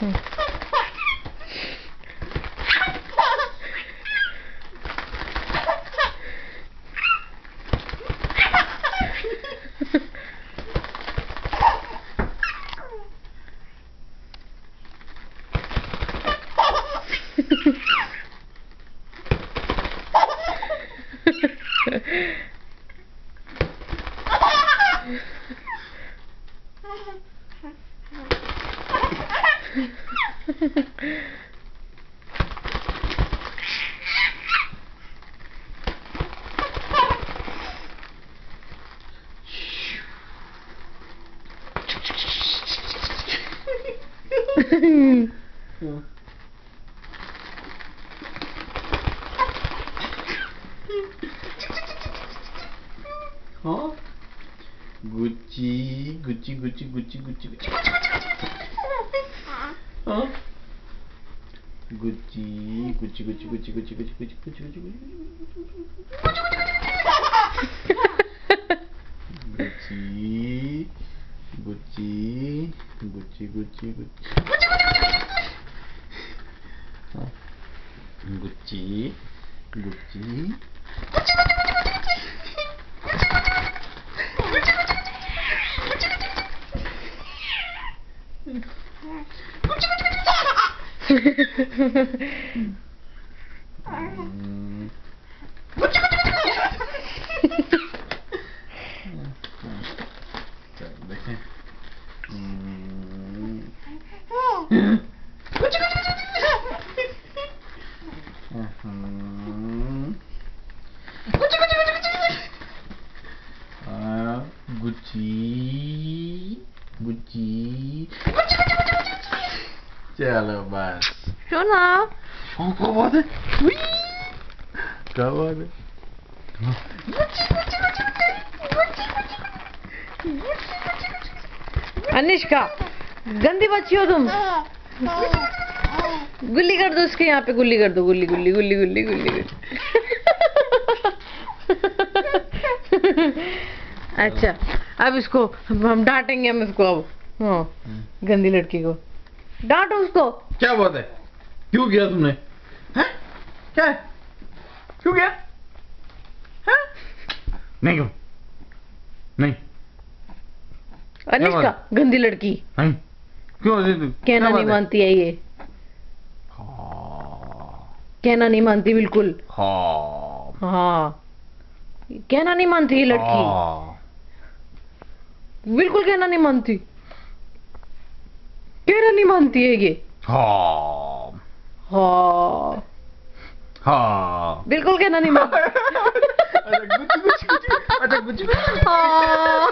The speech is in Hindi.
हाँ Gucci Gucci Gucci Gucci Gucci Gucci हाँ Gucci Gucci Gucci Gucci Gucci Gucci Gucci Gucci Gucci Gucci Gucci Gucci Gucci Gucci देखें गुच्ची गुच्ची चलो बस सोना क्या बात है क्या बात है अनिष्का गंदी बच्ची हो तुम। गुल्ली कर दो उसके यहाँ पे, गुल्ली कर दो, गुल्ली गुल्ली गुल्ली गुल्ली गुल्ली। अच्छा अब इसको हम डांटेंगे, हम इसको अब। हाँ गंदी लड़की को डांटो उसको। क्या बात है, क्यों किया तुमने? हैं? क्या है? क्यों किया? हैं? नहीं क्यों? नहीं अनिष्का गंदी लड़की। नहीं क्यों? कहना नहीं मानती है ये। कहना नहीं मानती बिल्कुल। हाँ हाँ कहना नहीं मानती ये लड़की। बिल्कुल कहना नहीं मानती, कहना नहीं मानती है ये। हाँ हाँ हाँ बिल्कुल कहना नहीं मानती। अच्छा गुच्ची गुच्ची गुच्ची, अच्छा गुच्ची गुच्ची। हाँ